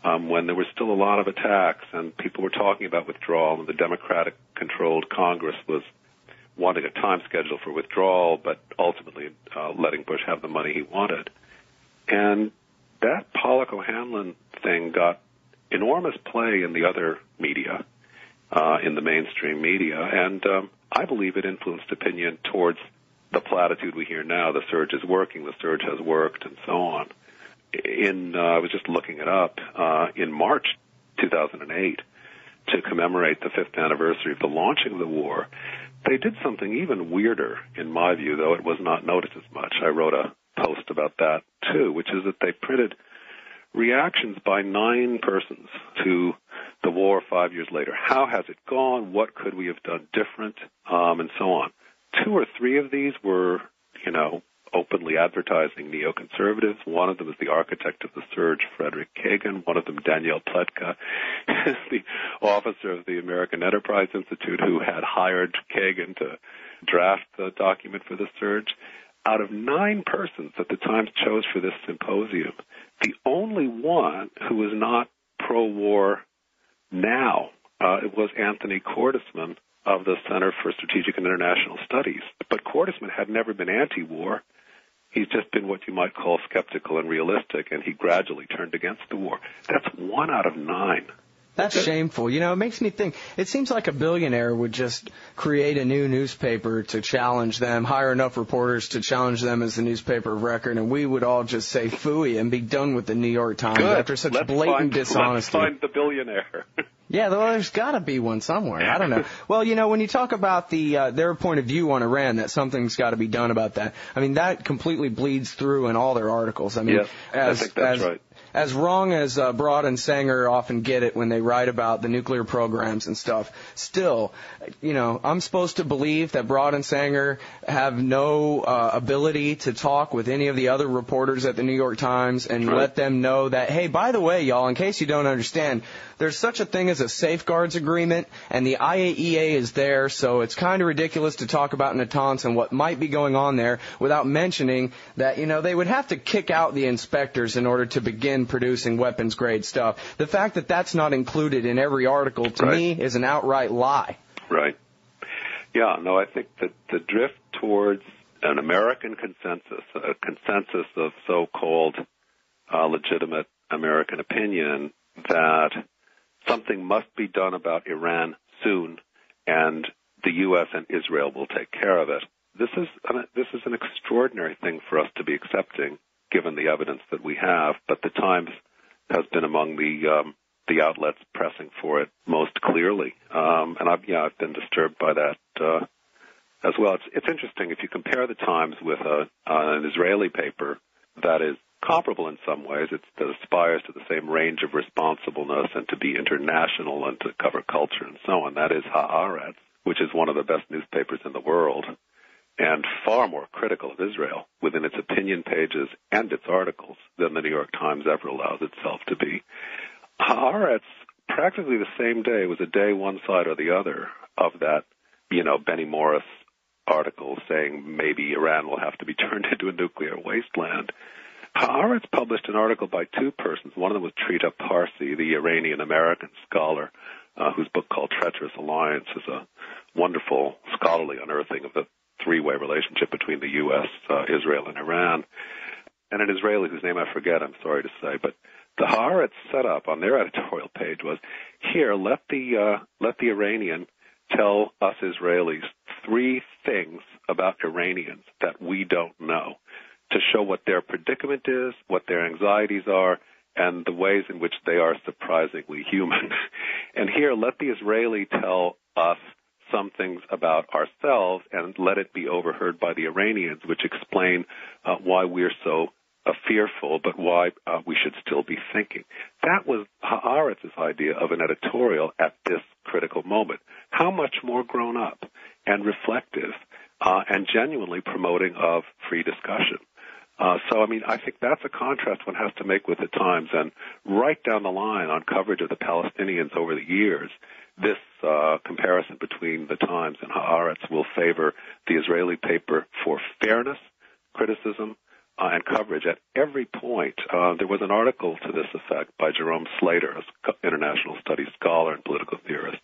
when there was still a lot of attacks and people were talking about withdrawal, and the Democratic-controlled Congress was wanting a time schedule for withdrawal, but ultimately letting Bush have the money he wanted. And that Pollock O'Hanlon thing got enormous play in the other media, in the mainstream media, and I believe it influenced opinion towards the platitude we hear now: the surge is working, the surge has worked, and so on. I was just looking it up, in March 2008, to commemorate the 5th anniversary of the launching of the war, they did something even weirder, in my view, though it was not noticed as much. I wrote a post about that, too, which is that they printed reactions by 9 persons to the war 5 years later. How has it gone? What could we have done different? And so on. 2 or 3 of these were, openly advertising neoconservatives. One of them is the architect of the surge, Frederick Kagan. One of them, Danielle Pletka, is the officer of the American Enterprise Institute who had hired Kagan to draft the document for the surge. Out of 9 persons that the Times chose for this symposium, the only one who was not pro-war now, it was Anthony Cordesman of the Center for Strategic and International Studies. But Cordesman had never been anti-war. He's just been what you might call skeptical and realistic, and he gradually turned against the war. That's 1 out of 9. That's shameful. It makes me think, it seems like a billionaire would just create a new newspaper to challenge them, hire enough reporters to challenge them as the newspaper of record, and we would all just say phooey and be done with the New York Times. Good. After such blatant dishonesty. Let's find the billionaire. Yeah, well, there's got to be one somewhere. I don't know. Well, when you talk about their point of view on Iran, that something's got to be done about that, that completely bleeds through in all their articles. Yes, I think that's right. As wrong as Broad and Sanger often get it when they write about the nuclear programs and stuff, still, I'm supposed to believe that Broad and Sanger have no ability to talk with any of the other reporters at the New York Times and let them know that, hey, by the way, y'all, in case you don't understand, there's such a thing as a safeguards agreement, and the IAEA is there, so it's kind of ridiculous to talk about Natanz and what might be going on there without mentioning that, they would have to kick out the inspectors in order to begin producing weapons-grade stuff. The fact that that's not included in every article, to me, is an outright lie. Right. Yeah, no, I think that the drift towards an American consensus, a consensus of so-called legitimate American opinion that something must be done about Iran soon, and the U.S. and Israel will take care of it. This is an extraordinary thing for us to be accepting, given the evidence that we have. But the Times has been among the outlets pressing for it most clearly, and I've been disturbed by that as well. It's interesting if you compare the Times with an Israeli paper that is comparable in some ways. That aspires to the same range of responsibleness and to be international and to cover culture and so on. That is Haaretz, which is one of the best newspapers in the world and far more critical of Israel within its opinion pages and its articles than the New York Times ever allows itself to be. Haaretz, practically the same day, was a day one side or the other of that, Benny Morris article saying maybe Iran will have to be turned into a nuclear wasteland. Haaretz published an article by 2 persons. One of them was Trita Parsi, the Iranian-American scholar, whose book called Treacherous Alliance is a wonderful scholarly unearthing of the 3-way relationship between the U.S., Israel, and Iran. And an Israeli whose name I forget, I'm sorry to say, but the Haaretz setup on their editorial page was, here, let the Iranian tell us Israelis 3 things about Iranians that we don't know, to show what their predicament is, what their anxieties are, and the ways in which they are surprisingly human. And here, let the Israeli tell us some things about ourselves and let it be overheard by the Iranians, which explain why we're so fearful, but why we should still be thinking. That was Haaretz's idea of an editorial at this critical moment. How much more grown up and reflective and genuinely promoting of free discussion. I think that's a contrast one has to make with the Times. And right down the line on coverage of the Palestinians over the years, this comparison between the Times and Haaretz will favor the Israeli paper for fairness, criticism, and coverage at every point. There was an article to this effect by Jerome Slater, an international studies scholar and political theorist.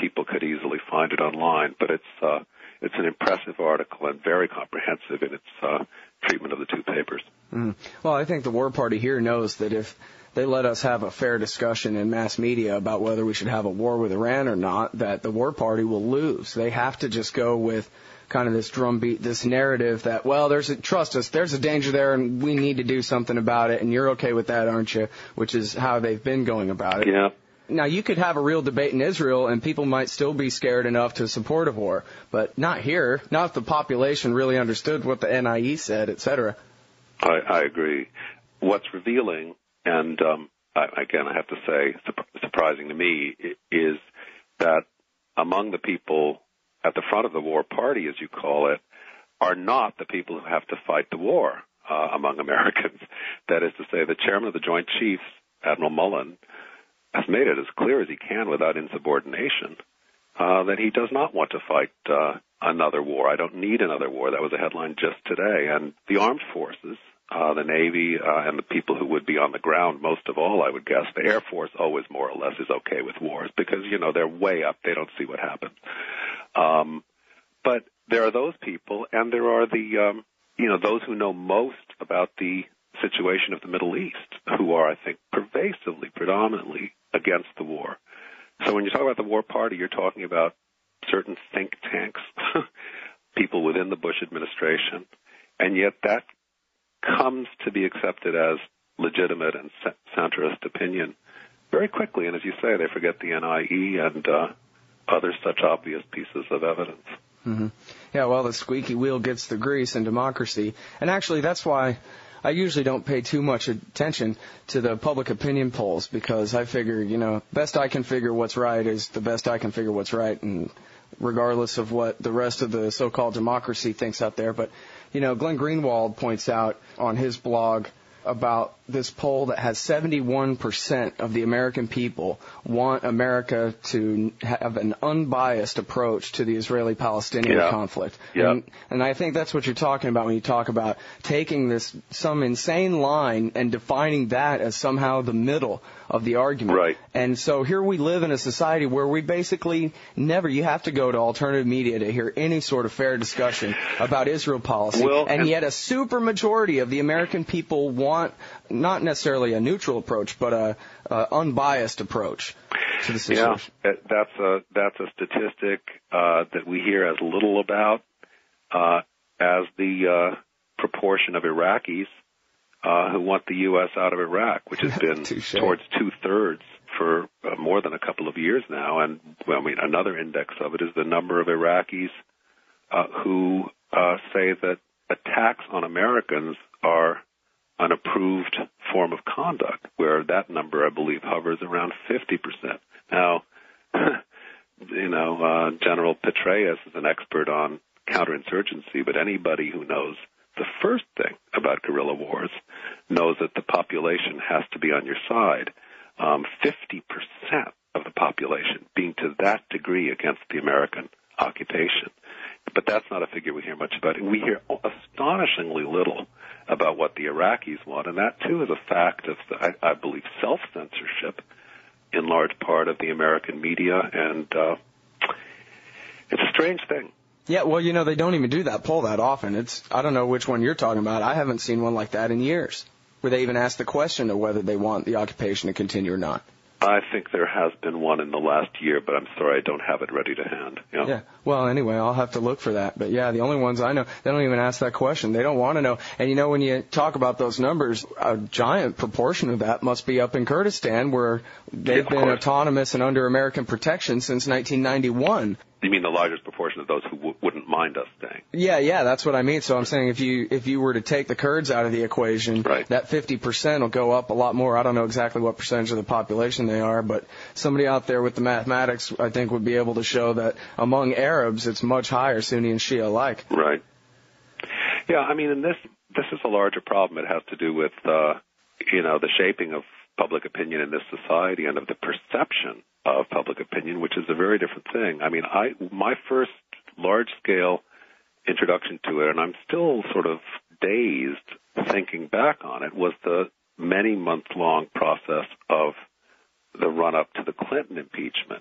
People could easily find it online, but it's an impressive article and very comprehensive in its treatment of the two papers. Mm. Well, I think the War Party here knows that if they let us have a fair discussion in mass media about whether we should have a war with Iran or not, that the War Party will lose. They have to just go with kind of this drumbeat, this narrative that, well, trust us, there's a danger there and we need to do something about it, and you're okay with that, aren't you? Which is how they've been going about it. Yeah. Now, you could have a real debate in Israel, and people might still be scared enough to support a war, but not here. Not if the population really understood what the NIE said, et cetera. I agree. What's revealing, and again, I have to say, surprising to me, is that among the people at the front of the war party, as you call it, are not the people who have to fight the war among Americans. That is to say, the chairman of the Joint Chiefs, Admiral Mullen, has made it as clear as he can without insubordination that he does not want to fight another war. I don't need another war. That was a headline just today. And the armed forces, the Navy, and the people who would be on the ground most of all, I would guess, the Air Force always more or less is okay with wars because, they're way up. They don't see what happens. But there are those people, and there are the, those who know most about the situation of the Middle East, who are, I think, pervasively, predominantly against the war. So when you talk about the war party, you're talking about certain think tanks, people within the Bush administration, and yet that comes to be accepted as legitimate and centrist opinion very quickly. And as you say, they forget the NIE and other such obvious pieces of evidence. Mm-hmm. Yeah, well, the squeaky wheel gets the grease in democracy. And actually, that's why I usually don't pay too much attention to the public opinion polls, because I figure, best I can figure what's right is the best I can figure what's right, and regardless of what the rest of the so-called democracy thinks out there. But, Glenn Greenwald points out on his blog about this poll that has 71% of the American people want America to have an unbiased approach to the Israeli-Palestinian conflict. Yeah. And I think that's what you're talking about when you talk about taking some insane line and defining that as somehow the middle of the argument. Right. And so here we live in a society where we basically you have to go to alternative media to hear any sort of fair discussion about Israel policy. And yet a super majority of the American people want not necessarily a neutral approach, but a unbiased approach to the situation. Yeah, that's a statistic that we hear as little about as the proportion of Iraqis who want the U.S. out of Iraq, which has been towards 2/3 for more than a couple of years now. And another index of it is the number of Iraqis who say that attacks on Americans are an approved form of conduct, where that number, I believe, hovers around 50%. Now, General Petraeus is an expert on counterinsurgency, but anybody who knows the first thing about guerrilla wars knows that the population has to be on your side. 50% of the population being to that degree against the American occupation. But that's not a figure we hear much about. And we hear astonishingly little about what the Iraqis want, and that, too, is a fact of, I believe, self-censorship in large part of the American media, and it's a strange thing. Yeah, well, they don't even do that poll that often. I don't know which one you're talking about. I haven't seen one like that in years, where they even ask the question of whether they want the occupation to continue or not. I think there has been one in the last year, but I'm sorry I don't have it ready to hand. Yeah. Well, anyway, I'll have to look for that. But, yeah, the only ones I know, they don't even ask that question. They don't want to know. And, when you talk about those numbers, a giant proportion of that must be up in Kurdistan, where they've been autonomous and under American protection since 1991. You mean the largest proportion of those who wouldn't mind us staying? Yeah, that's what I mean. So I'm saying if you were to take the Kurds out of the equation, right, that 50% will go up a lot more. I don't know exactly what percentage of the population they are, but somebody out there with the mathematics, I think, would be able to show that among Arabs, it's much higher, Sunni and Shia alike. Right. Yeah, and this is a larger problem. It has to do with, the shaping of public opinion in this society and of the perception of public opinion, which is a very different thing. My first large-scale introduction to it, and I'm still sort of dazed thinking back on it was the many month-long process of the run-up to the Clinton impeachment.